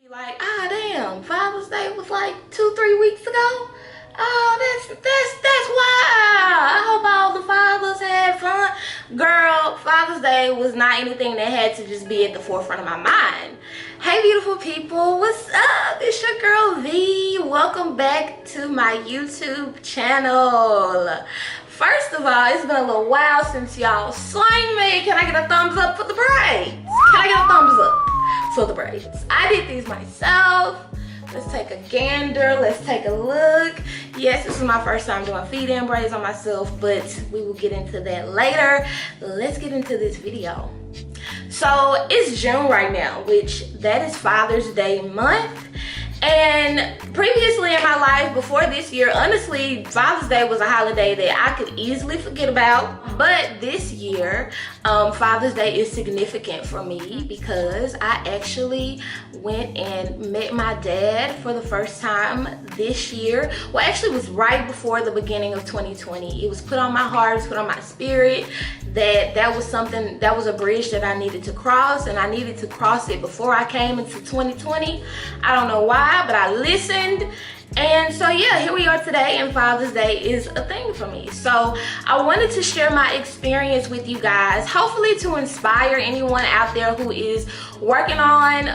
Like, ah, damn, Father's Day was like 2-3 weeks ago. Oh, that's wild. I hope all the fathers had fun. Girl, Father's Day was not anything that had to just be at the forefront of my mind. Hey, beautiful people, what's up? It's your girl V. Welcome back to my YouTube channel. First of all, it's been a little while since y'all slain me. Can I get a thumbs up for the braids? Can I get a thumbs up for the braids? I did these myself. Let's take a gander. Let's take a look. Yes, this is my first time doing feed-in braids on myself, but we will get into that later. Let's get into this video. So it's June right now, which that is Father's Day month. And previously in my life, before this year, honestly, Father's Day was a holiday that I could easily forget about. But this year, Father's Day is significant for me because I actually went and met my dad for the first time this year. Well, actually, it was right before the beginning of 2020. It was put on my heart, it was put on my spirit that was something, that was a bridge that I needed to cross, and I needed to cross it before I came into 2020. I don't know why, but I listened. And so yeah, here we are today, and Father's Day is a thing for me. So I wanted to share my experience with you guys, hopefully to inspire anyone out there who is working on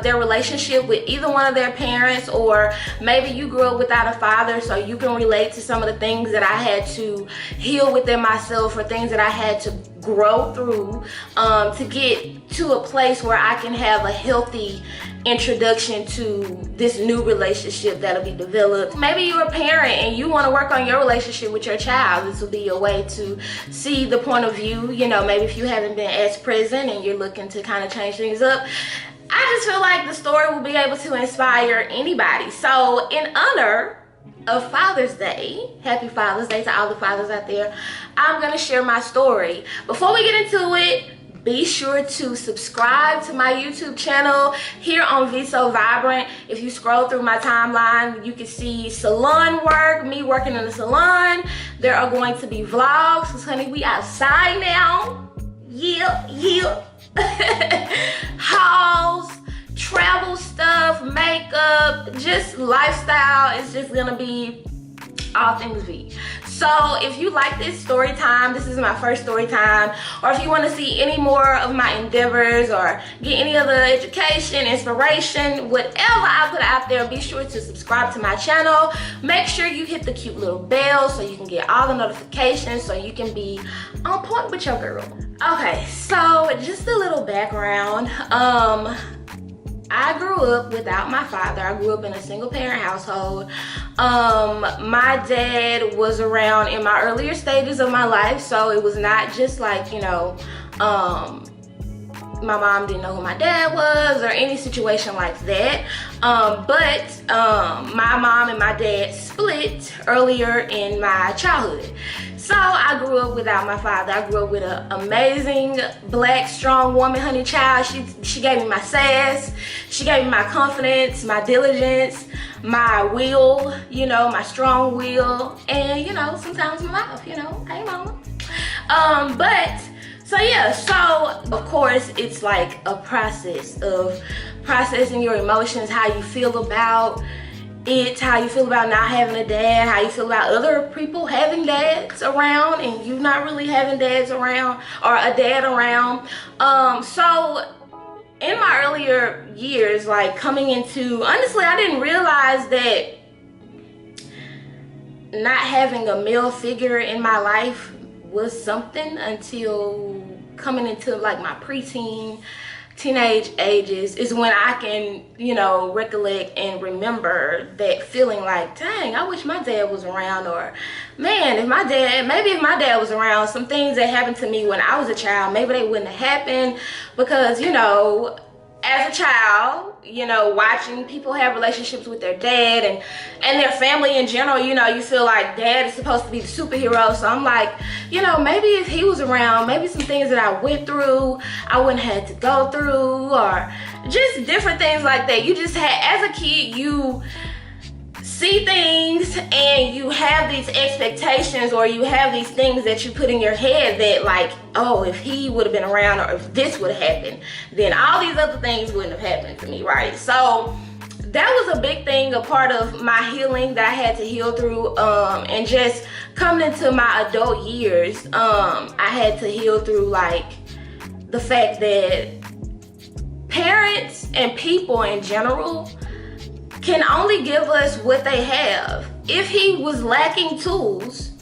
their relationship with either one of their parents, or maybe you grew up without a father, so you can relate to some of the things that I had to heal within myself, or things that I had to grow through to get to a place where I can have a healthy introduction to this new relationship that'll be developed. Maybe you're a parent and you want to work on your relationship with your child. This will be a way to see the point of view, you know, maybe if you haven't been as present and you're looking to kind of change things up. I just feel like the story will be able to inspire anybody. So in honor of Father's Day, happy Father's Day to all the fathers out there, I'm gonna share my story. Before we get into it, be sure to subscribe to my YouTube channel here on V So Vibrant. If you scroll through my timeline, you can see salon work, me working in the salon. There are going to be vlogs, because honey, we outside now. Yeah. Hauls, travel stuff, makeup, just lifestyle. It's just gonna be all things V. So if you like this story time, this is my first story time, or if you want to see any more of my endeavors or get any other education, inspiration, whatever I put out there, be sure to subscribe to my channel. Make sure you hit the cute little bell so you can get all the notifications, so you can be on point with your girl. Okay, so just a little background. I grew up without my father. I grew up in a single parent household. My dad was around in my earlier stages of my life, so it was not just like, you know, my mom didn't know who my dad was or any situation like that. But my mom and my dad split earlier in my childhood. So I grew up without my father. I grew up with an amazing black strong woman, honey child. She gave me my sass, she gave me my confidence, my diligence, my will, you know, my strong will, and you know, sometimes my mouth, you know, hey mama. But so yeah, so of course it's like a process of processing your emotions, how you feel about it, how you feel about not having a dad, how you feel about other people having dads around and you not really having dads around, or a dad around. So in my earlier years, like coming into, honestly, I didn't realize that not having a male figure in my life was something until coming into like my preteen, teenage ages is when I can, you know, recollect and remember that feeling like, dang, I wish my dad was around, or man, if my dad was around, some things that happened to me when I was a child, maybe they wouldn't have happened. Because, you know, as a child, you know, watching people have relationships with their dad and their family in general, you know, you feel like dad is supposed to be the superhero. So I'm like, you know, maybe if he was around, maybe some things that I went through, I wouldn't have to go through, or just different things like that. You just had, as a kid, you see things and you have these expectations, or you have these things that you put in your head that like, oh, if he would have been around, or if this would have happened, then all these other things wouldn't have happened to me, right? So that was a big thing, a part of my healing that I had to heal through, and just coming into my adult years, I had to heal through like the fact that parents and people in general can only give us what they have. If he was lacking tools,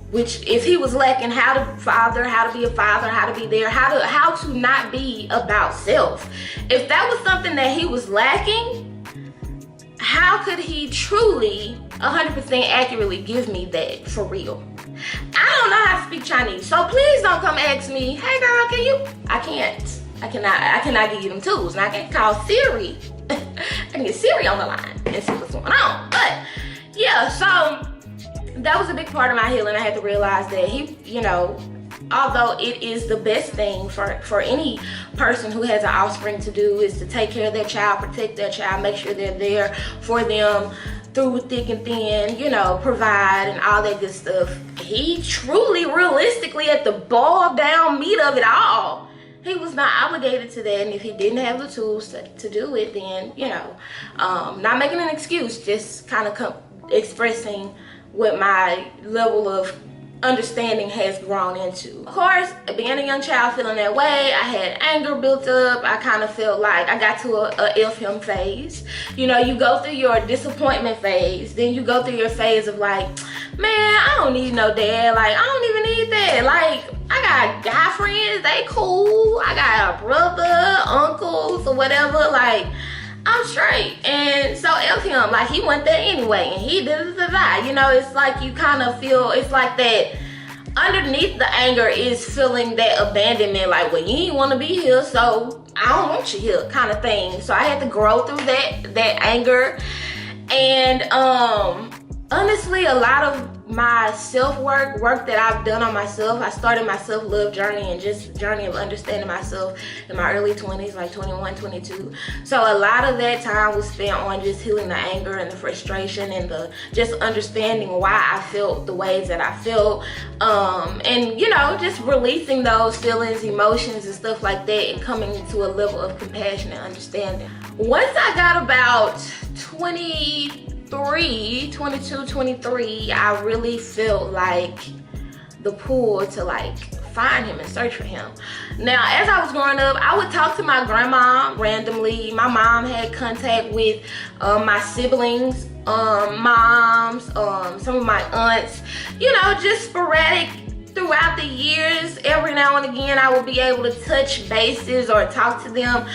which if he was lacking how to be a father, how to be there, how to not be about self, if that was something that he was lacking, how could he truly 100% accurately give me that for real? I don't know how to speak Chinese, so please don't come ask me, hey girl, can you? I cannot give you them tools. Now I can call Siri. I can get Siri on the line and see what's going on. But yeah, so that was a big part of my healing. I had to realize that he, you know, although it is the best thing for any person who has an offspring to do, is to take care of their child, protect their child, make sure they're there for them through thick and thin, you know, provide and all that good stuff. He truly, realistically, at the boiled down meat of it all, he was not obligated to that. And if he didn't have the tools to do it, then, you know, not making an excuse, just kind of expressing what my level of understanding has grown into. Of course, being a young child feeling that way, I had anger built up. I kind of felt like I got to a F him phase. You know, you go through your disappointment phase, then you go through your phase of like, man, I don't need no dad. Like, I don't even need that. Like, I got guy friends, they cool. I got a brother, uncles, or whatever. Like, I'm straight. And so F him, like he went there anyway, and he did it. You know, it's like you kind of feel, it's like that underneath the anger is feeling that abandonment, like, well, you ain't want to be here, so I don't want you here, kind of thing. So I had to grow through that anger. And honestly, a lot of my work that I've done on myself, I started my self-love journey and just journey of understanding myself in my early 20s, like 21, 22. So a lot of that time was spent on just healing the anger and the frustration and the just understanding why I felt the ways that I felt, and you know, just releasing those feelings, emotions, and stuff like that, and coming into a level of compassion and understanding. Once I got about 22, 23, I really felt like the pull to like find him and search for him. Now, as I was growing up, I would talk to my grandma randomly. My mom had contact with my siblings, moms, some of my aunts, you know, just sporadic throughout the years. Every now and again, I would be able to touch bases or talk to them.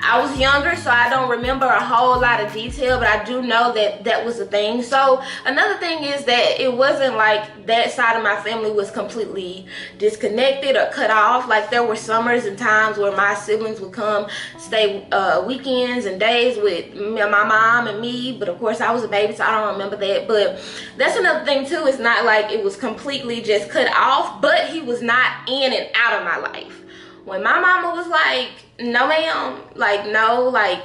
I was younger, so I don't remember a whole lot of detail, but I do know that that was a thing. So another thing is that it wasn't like that side of my family was completely disconnected or cut off. Like, there were summers and times where my siblings would come stay weekends and days with my mom and me, but of course I was a baby, so I don't remember that. But that's another thing too. It's not like it was completely just cut off, but he was not in and out of my life. When my mama was like, no ma'am, like, no, like,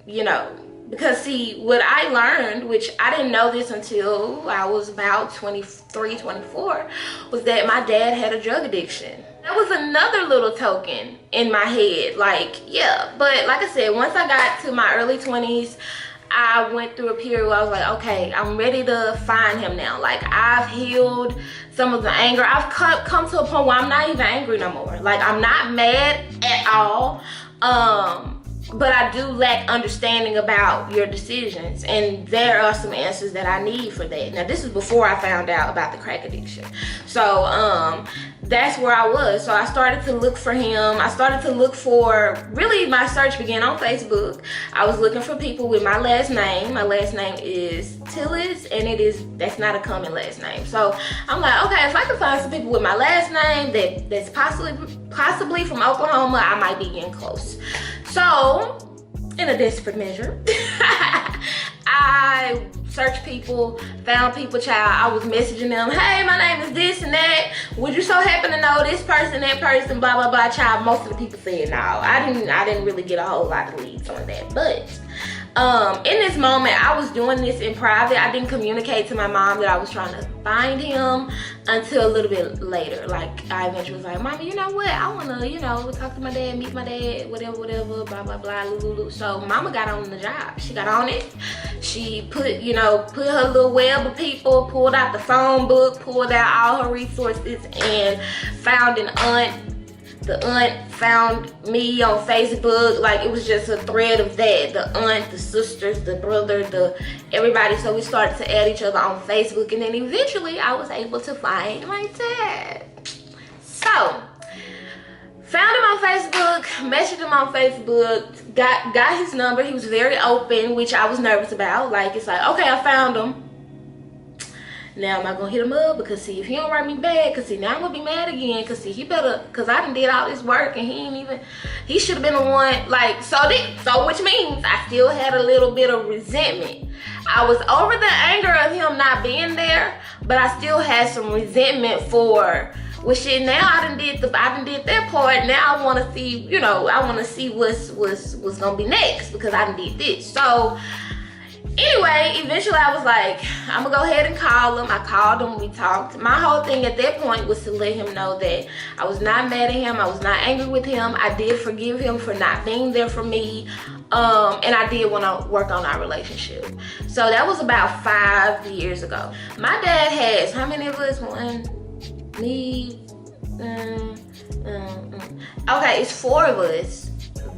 you know, because see, what I learned, which I didn't know this until I was about 23, 24, was that my dad had a drug addiction. That was another little token in my head, like, yeah. But like I said, once I got to my early 20s, I went through a period where I was like, okay, I'm ready to find him now. Like, I've healed some of the anger. I've come to a point where I'm not even angry no more. Like, I'm not mad at all. But I do lack understanding about your decisions, and there are some answers that I need for that. Now, this is before I found out about the crack addiction. So that's where I was. So I started to look for him. I started to look for, really my search began on Facebook. I was looking for people with my last name. My last name is Tillis, and that's not a common last name. So I'm like, okay, if I can find some people with my last name that's possibly from Oklahoma, I might be getting close. So, in a desperate measure, I searched people, found people, child. I was messaging them, hey, my name is this and that. Would you so happen to know this person, that person, blah, blah, blah, child? Most of the people said no. I didn't really get a whole lot of leads on that. But In this moment, I was doing this in private. I didn't communicate to my mom that I was trying to find him until a little bit later. Like, I eventually was like, Mommy, you know what? I want to, you know, talk to my dad, meet my dad, whatever, blah, blah, blah, lulu. So Mama got on the job. She got on it. She put her little web of people, pulled out the phone book, pulled out all her resources, and found an aunt. The aunt found me on Facebook. Like, it was just a thread of that. The aunt, the sisters, the brother, everybody. So we started to add each other on Facebook, and then eventually I was able to find my dad. So found him on Facebook, messaged him on Facebook, got his number. He was very open, which I was nervous about. Like, it's like, okay, I found him. Now am I gonna hit him up? Because see, if he don't write me back, cause see, now I'm gonna be mad again. Cause see, he better, cause I done did all this work and he should have been the one. Like, so which means I still had a little bit of resentment. I was over the anger of him not being there, but I still had some resentment for, well, shit, now I done did that part. Now I want to see, you know, I want to see what's gonna be next, because I done did this. So anyway, eventually I was like, I'm gonna go ahead and call him. I called him, we talked. My whole thing at that point was to let him know that I was not mad at him, I was not angry with him. I did forgive him for not being there for me, and I did want to work on our relationship. So that was about 5 years ago. My dad has, how many of us? Okay, it's 4 of us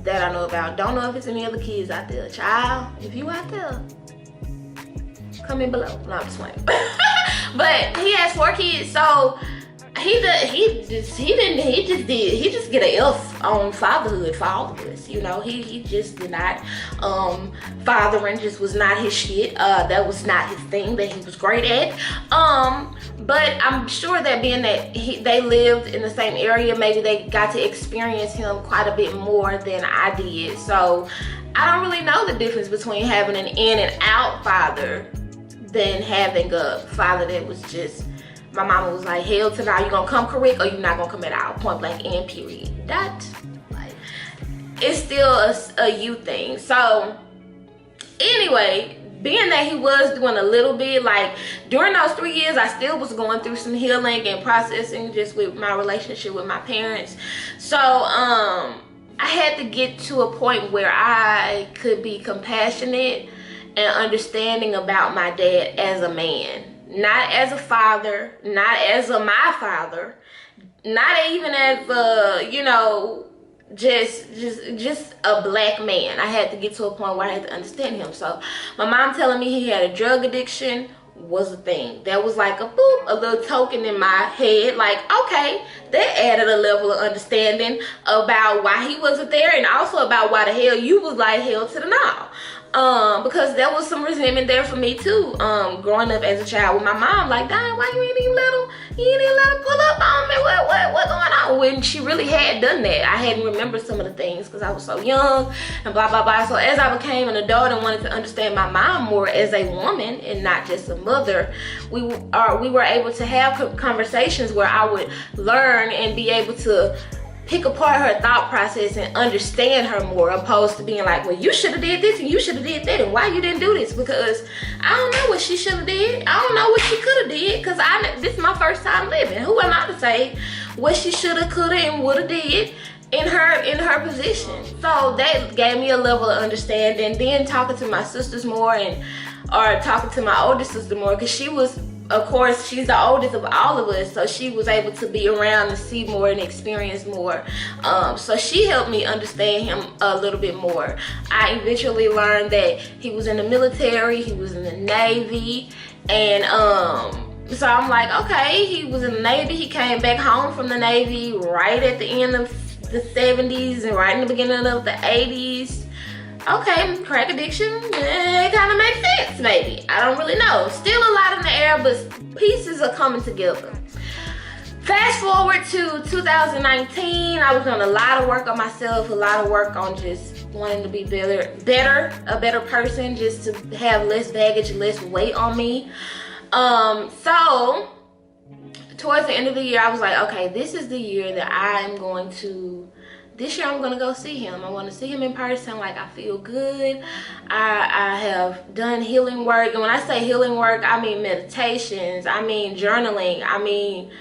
that I know about. Don't know if it's any other kids out there. Child, if you out there, comment below. No, I'm just playing. But he has 4 kids, so he just get an F on fatherhood for all of us. You know, he just did not, fathering just was not his shit. That was not his thing that he was great at. But I'm sure that being that they lived in the same area, maybe they got to experience him quite a bit more than I did. So I don't really know the difference between having an in and out father than having a father that was just, my mama was like, hell to now, you gonna come correct or you not gonna come at all, point blank and period. That, like, it's still a you thing. So anyway, being that he was doing a little bit, like, during those 3 years, I still was going through some healing and processing just with my relationship with my parents. So I had to get to a point where I could be compassionate and understanding about my dad as a man, not as a father, not as my father, not even as a, you know, just a black man. I had to get to a point where I had to understand him. So my mom telling me he had a drug addiction was a thing. That was like a boop, a little token in my head. Like, okay, that added a level of understanding about why he wasn't there, and also about why the hell you was like hell to the no. Because there was some resentment there for me too, growing up as a child with my mom. Like, dang, why you ain't even let him pull up on me? What going on? When she really had done that, I hadn't remembered some of the things because I was so young and blah blah blah. So as I became an adult and wanted to understand my mom more as a woman and not just a mother, we were able to have conversations where I would learn and be able to pick apart her thought process and understand her more, opposed to being like, well, you should have did this and you should have did that, and why you didn't do this? Because I don't know what she should have did. I don't know what she could have did, because this is my first time living. Who am I to say what she should have, could have, and would have did in her position? So that gave me a level of understanding. Then talking to my sisters more, or talking to my older sister more, because she was, of course, she's the oldest of all of us, so she was able to be around and see more and experience more. So she helped me understand him a little bit more. I eventually learned that he was in the military, he was in the Navy, and so I'm like, okay, he was in the Navy, he came back home from the Navy right at the end of the 70s and right in the beginning of the 80s. Okay, crack addiction, it kind of makes sense, maybe. I don't really know. Still a lot in the air, but pieces are coming together. Fast forward to 2019, I was doing a lot of work on myself, a lot of work on just wanting to be a better person, just to have less baggage, less weight on me. So towards the end of the year, I was like, okay, this is the year that I'm going to this year I'm gonna go see him. I want to see him in person. Like, I feel good. I have done healing work, and when I say healing work, I mean meditations, I mean journaling, I mean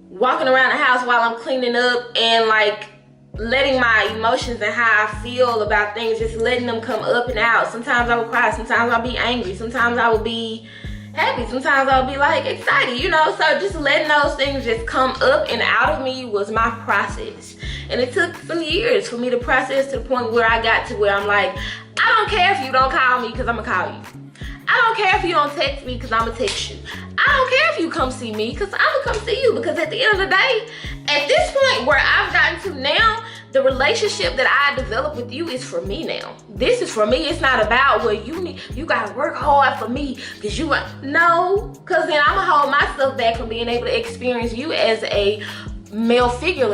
walking around the house while I'm cleaning up and like letting my emotions and how I feel about things, just letting them come up and out. Sometimes I will cry, sometimes I'll be angry, sometimes I will be happy, sometimes I'll be like excited, you know. So just letting those things just come up and out of me was my process, and it took some years for me to process to the point where I got to where I'm like, I don't care if you don't call me, because I'm gonna call you. I don't care if you don't text me, because I'm gonna text you. I don't care if you come see me, because I'm gonna come see you. Because at the end of the day, at this point where I've gotten to now, the relationship that I developed with you is for me now. This is for me. It's not about, well, you gotta work hard for me because you want, no, because then I'm gonna hold myself back from being able to experience you as a male figure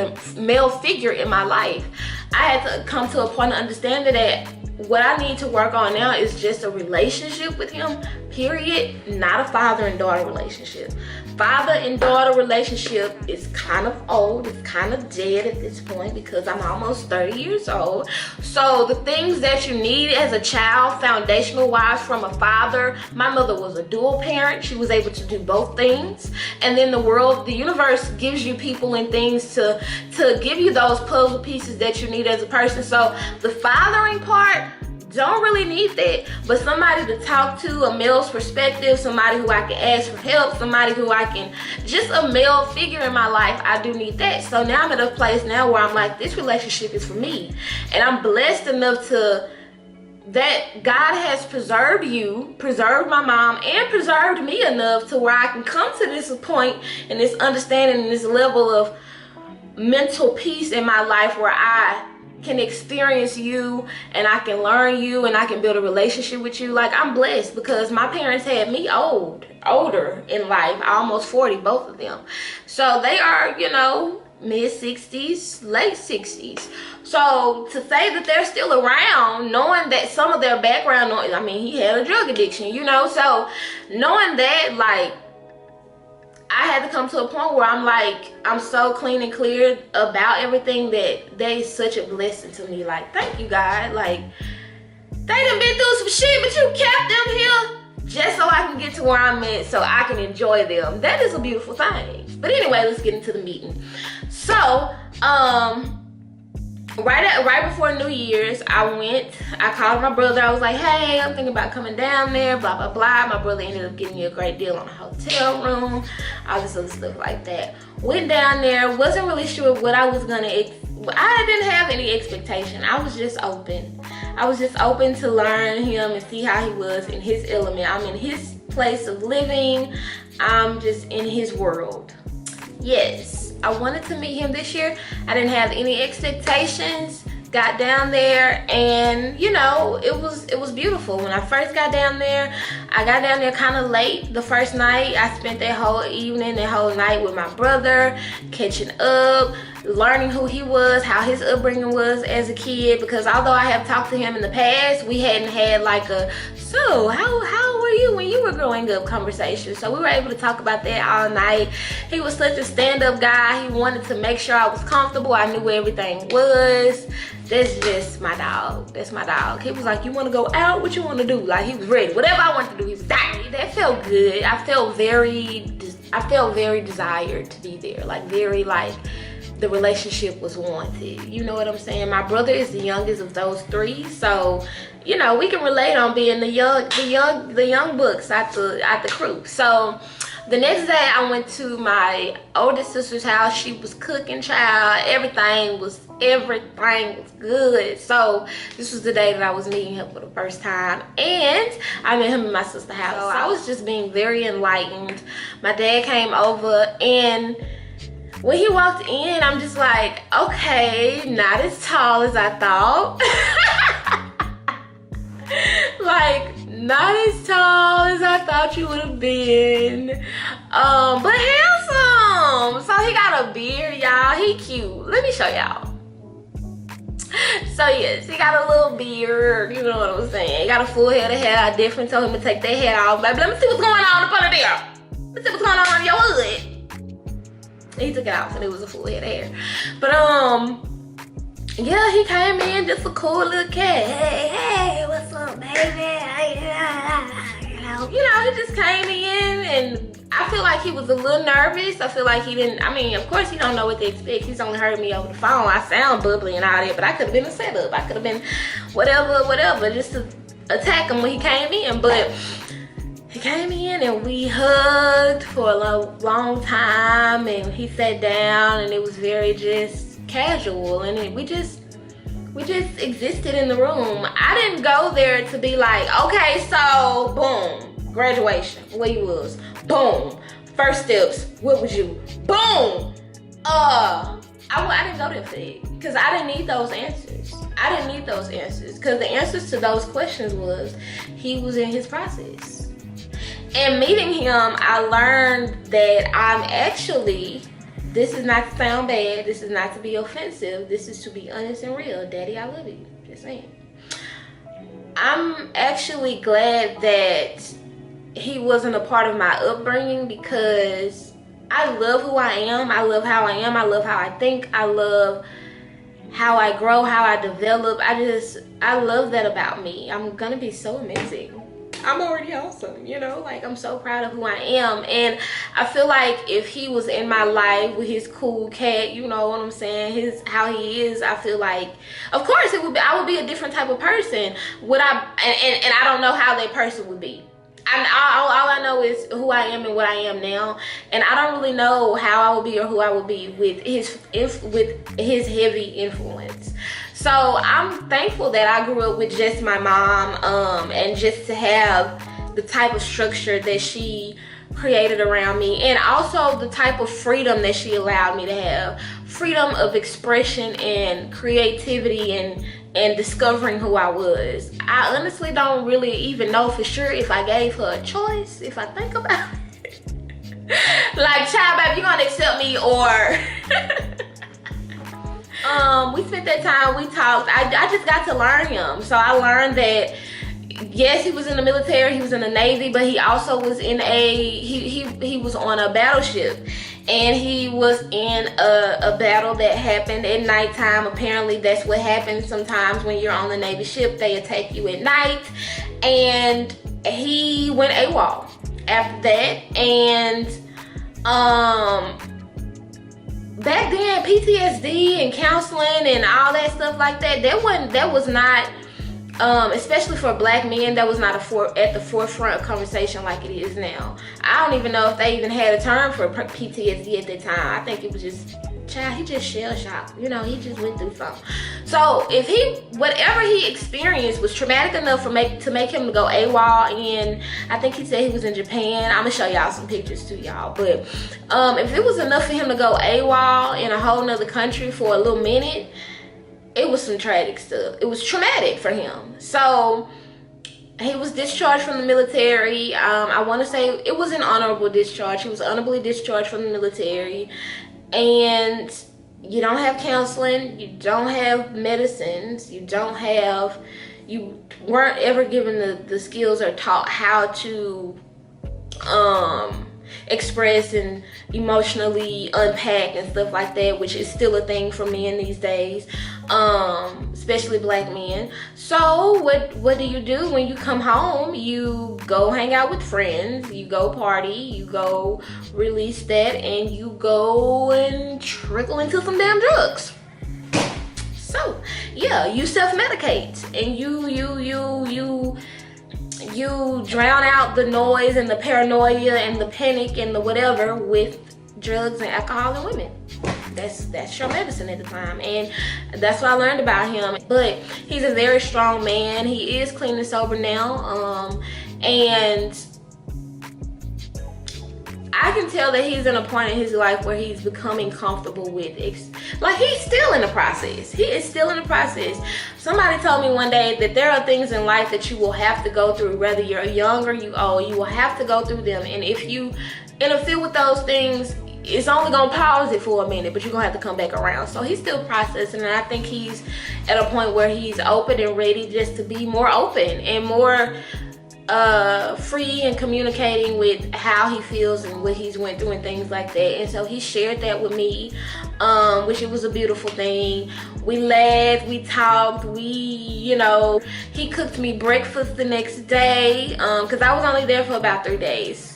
in my life. I had to come to a point of understanding that what I need to work on now is just a relationship with him, period. Not a father and daughter relationship. Father and daughter relationship is kind of old. It's kind of dead at this point because I'm almost 30 years old. So the things that you need as a child, foundational wise from a father, my mother was a dual parent. She was able to do both things. And then the universe gives you people and things to give you those puzzle pieces that you need as a person. So the fathering part, don't really need that, but somebody to talk to, a male's perspective, somebody who I can ask for help, somebody who I can, just a male figure in my life, I do need that. So now I'm at a place now where I'm like, this relationship is for me, and I'm blessed enough that God has preserved you, preserved my mom, and preserved me enough to where I can come to this point and this understanding and this level of mental peace in my life where I can experience you and I can learn you and I can build a relationship with you. Like, I'm blessed because my parents had me older in life, almost 40, both of them. So they are, you know, mid-60s, late 60s. So to say that they're still around, knowing that some of their background, I mean, he had a drug addiction, you know, so knowing that, like, I had to come to a point where I'm like, I'm so clean and clear about everything that they such a blessing to me. Like, thank you, God. Like, they done been through some shit, but you kept them here just so I can get to where I'm at, so I can enjoy them. That is a beautiful thing. But anyway, let's get into the meeting. So, right before New Year's, I called my brother. I was like, hey, I'm thinking about coming down there, blah, blah, blah. My brother ended up getting me a great deal on a hotel room, all this other stuff like that. Went down there, wasn't really sure what I was gonna, I didn't have any expectation. I was just open. I was just open to learn him and see how he was in his element. I'm in his place of living. I'm just in his world. Yes, I wanted to meet him this year. I didn't have any expectations. Got down there, and you know, it was beautiful. When I first got down there, I got down there kind of late the first night. I spent that whole evening, that whole night with my brother, catching up, learning who he was, how his upbringing was as a kid, because although I have talked to him in the past, we hadn't had like a, so how were you when you were growing up conversation. So we were able to talk about that all night. He was such a stand-up guy. He wanted to make sure I was comfortable. I knew where everything was. That's just my dog. That's my dog. He was like, you want to go out? What you want to do? Like, he was ready. Whatever I wanted to do, he was dying. That felt good. I felt very desired to be there. Like, very, like, the relationship was wanted. You know what I'm saying? My brother is the youngest of those three, so you know, we can relate on being the young bucks out the crew. So the next day I went to my oldest sister's house. She was cooking, child. Everything was good. So this was the day that I was meeting him for the first time, and I met him in my sister's house. So I was just being very enlightened. My dad came over, and when he walked in, I'm just like, okay, not as tall as I thought. Like, not as tall as I thought you would have been, but handsome. So he got a beard, y'all. He cute. Let me show y'all. So yes, he got a little beard, you know what I'm saying. He got a full head of hair. I definitely told him to take that hair off. But let me see what's going on up under there. Let's see what's going on your hood. He took it off and it was a full head of hair. But yeah, he came in just a cool little cat. Hey, what's up, baby? He just came in, and I feel like he was a little nervous. I feel like he didn't, I mean, of course he don't know what to expect. He's only heard me over the phone. I sound bubbly and all that, but I could have been a setup. I could have been whatever, just to attack him when he came in. But he came in and we hugged for a long time, and he sat down, and it was very just casual, and we just existed in the room. I didn't go there to be like, okay, so boom, graduation, where you was, boom, first steps, what was you, boom. I didn't go there for that, because I didn't need those answers. Because the answers to those questions was he was in his process. And meeting him, I learned that I'm actually, this is not to sound bad, this is not to be offensive, this is to be honest and real. Daddy, I love you. Just saying. I'm actually glad that he wasn't a part of my upbringing, because I love who I am. I love how I am. I love how I think. I love how I grow, how I develop. I love that about me. I'm gonna be so amazing. I'm already awesome, like I'm so proud of who I am. And I feel like if he was in my life with his cool cat, you know what I'm saying, how he is, I feel like, of course I would be a different type of person. And I don't know how that person would be. All I know is who I am and what I am now, and I don't really know how I would be or who I would be with his heavy influence. So I'm thankful that I grew up with just my mom, and just to have the type of structure that she created around me, and also the type of freedom that she allowed me to have, freedom of expression and creativity and discovering who I was. I honestly don't really even know for sure if I gave her a choice, if I think about it. Like, child, babe, you gonna accept me or... We spent that time, we talked. I just got to learn him. So I learned that, yes, he was in the military, he was in the Navy, but he also was in he was on a battleship. And he was in a battle that happened at nighttime. Apparently that's what happens sometimes when you're on the Navy ship. They attack you at night. And he went AWOL after that. And back then, PTSD and counseling and all that stuff like that was not, especially for Black men, that was not at the forefront of conversation like it is now. I don't even know if they even had a term for PTSD at that time. I think it was just, child, he just shell shocked. He just went through something. So if whatever he experienced was traumatic enough to make him go AWOL, and I think he said he was in Japan. I'm gonna show y'all some pictures too, y'all. But if it was enough for him to go AWOL in a whole nother country for a little minute, it was some tragic stuff. It was traumatic for him. So he was discharged from the military. I want to say it was an honorable discharge. He was honorably discharged from the military. And you don't have counseling, you don't have medicines, you weren't ever given the skills or taught how to express and emotionally unpack and stuff like that, which is still a thing for men these days, especially Black men. So what do you do when you come home? You go hang out with friends, you go party, you go release that, and you go and trickle into some damn drugs. So yeah, you self-medicate, and you drown out the noise and the paranoia and the panic and the whatever with drugs and alcohol and women. That's your medicine at the time, and that's what I learned about him. But he's a very strong man. He is clean and sober now, and I can tell that he's in a point in his life where he's becoming comfortable with like, he's still in the process. He is still in the process. Somebody told me one day that there are things in life that you will have to go through, whether you're young or you old. You will have to go through them, and if you interfere with those things, it's only gonna pause it for a minute, but you're gonna have to come back around. So he's still processing, and I think he's at a point where he's open and ready just to be more open and more free in communicating with how he feels and what he's went through and things like that. And so he shared that with me, which it was a beautiful thing. We laughed, we talked, he cooked me breakfast the next day, because I was only there for about 3 days.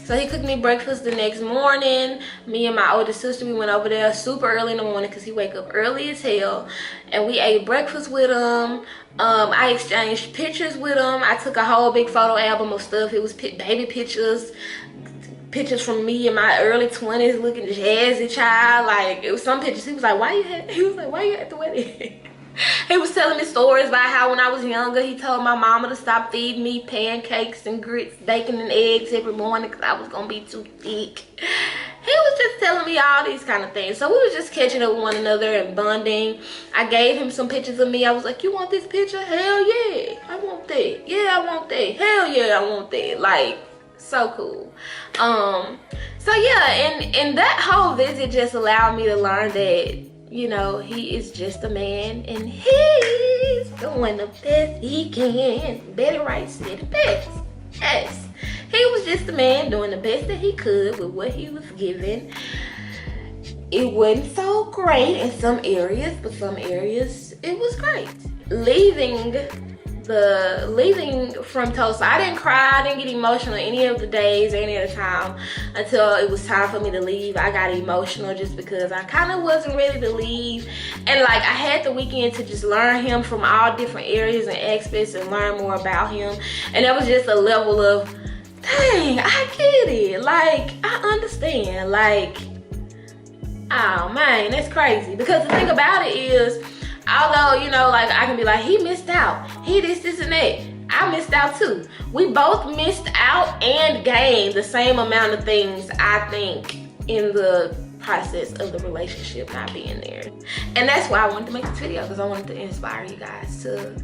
So he cooked me breakfast the next morning. Me and my older sister, we went over there super early in the morning because he wake up early as hell. And we ate breakfast with him. I exchanged pictures with him. I took a whole big photo album of stuff. It was baby pictures from me in my early 20s looking jazzy child. Like, it was some pictures. He was like, why you at the wedding? He was telling me stories about how when I was younger, he told my mama to stop feeding me pancakes and grits, bacon and eggs every morning because I was going to be too thick. He was just telling me all these kind of things. So we was just catching up with one another and bonding. I gave him some pictures of me. I was like, you want this picture? Hell yeah, I want that. Yeah, I want that. Hell yeah, I want that. Like, so cool. So yeah, and that whole visit just allowed me to learn that, he is just a man and he's doing the best he can. Betty Wright said it best. Yes, he was just a man doing the best that he could with what he was given. It wasn't so great in some areas, but some areas it was great. Leaving from Tulsa, I didn't cry, I didn't get emotional any of the days or any of the time until it was time for me to leave. I got emotional just because I kind of wasn't ready to leave, and like I had the weekend to just learn him from all different areas and aspects and learn more about him. And that was just a level of, dang, I get it, like I understand, like, oh man, that's crazy. Because the thing about it is, although, like I can be like, he missed out, he this and that, I missed out too. We both missed out and gained the same amount of things, I think, in the process of the relationship not being there. And that's why I wanted to make this video, because I wanted to inspire you guys to,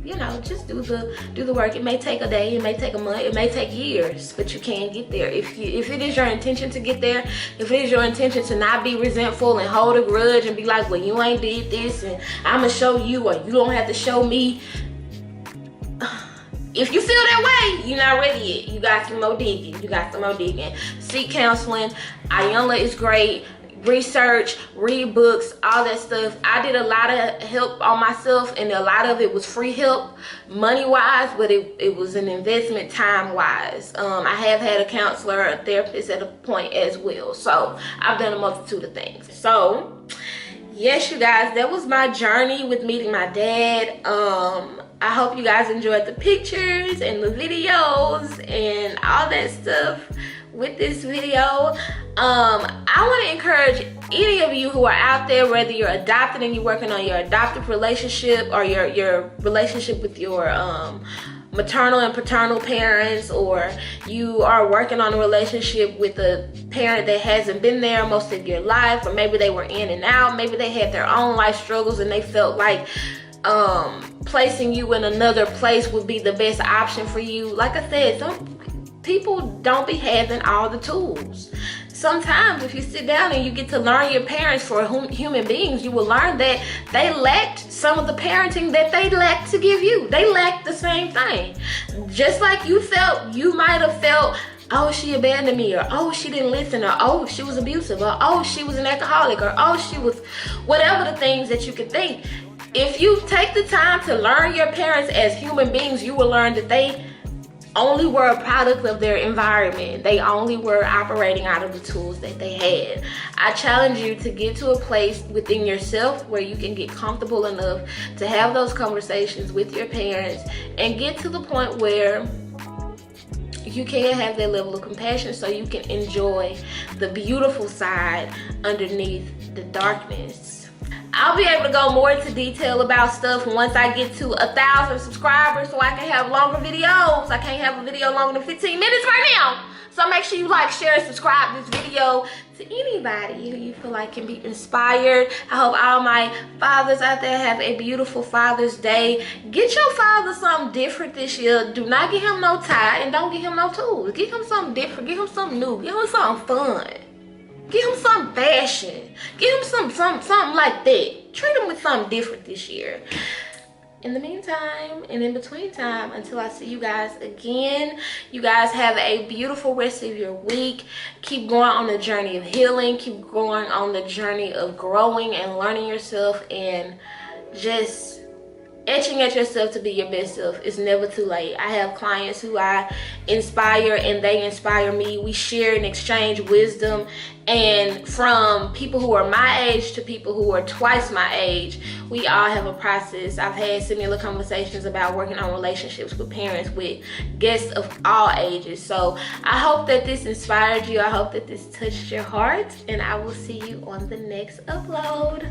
just do the work. It may take a day, it may take a month, it may take years, but you can get there. If it is your intention to get there, if it is your intention to not be resentful and hold a grudge and be like, well, you ain't did this and I'm gonna show you, or you don't have to show me. If you feel that way, you're not ready yet. You got some more digging. Seek counseling. Ayala is great. Research, read books, all that stuff. I did a lot of help on myself, and a lot of it was free help, money-wise, but it was an investment time-wise. I have had a counselor, a therapist at a point as well. So I've done a multitude of things. So yes, you guys, that was my journey with meeting my dad. I hope you guys enjoyed the pictures and the videos and all that stuff with this video. I want to encourage any of you who are out there, whether you're adopted and you're working on your adoptive relationship, or your relationship with your maternal and paternal parents, or you are working on a relationship with a parent that hasn't been there most of your life, or maybe they were in and out, maybe they had their own life struggles and they felt like placing you in another place would be the best option for you. Like I said, some people don't be having all the tools. Sometimes if you sit down and you get to learn your parents for human beings, you will learn that they lacked some of the parenting that they lacked to give you. They lacked the same thing. Just like you might have felt, oh, she abandoned me, or oh, she didn't listen, or oh, she was abusive, or oh, she was an alcoholic, or oh, she was whatever the things that you could think. If you take the time to learn your parents as human beings, you will learn that they only were a product of their environment. They only were operating out of the tools that they had. I challenge you to get to a place within yourself where you can get comfortable enough to have those conversations with your parents and get to the point where you can have that level of compassion so you can enjoy the beautiful side underneath the darkness. I'll be able to go more into detail about stuff once I get to 1,000 subscribers, so I can have longer videos. I can't have a video longer than 15 minutes right now. So make sure you like, share, and subscribe this video to anybody who you feel like can be inspired. I hope all my fathers out there have a beautiful Father's Day. Get your father something different this year. Do not get him no tie, and don't get him no tools. Get him something different. Get him something new. Get him something fun. Get him some fashion. Get him something like that. Treat him with something different this year. in the meantime and in between time, until I see you guys again, you guys have a beautiful rest of your week. Keep going on the journey of healing. Keep going on the journey of growing and learning yourself, and just etching at yourself to be your best self. It's never too late. I have clients who I inspire and they inspire me. We share and exchange wisdom, and from people who are my age to people who are twice my age, we all have a process. I've had similar conversations about working on relationships with parents, with guests of all ages. So I hope that this inspired you. I hope that this touched your heart, and I will see you on the next upload.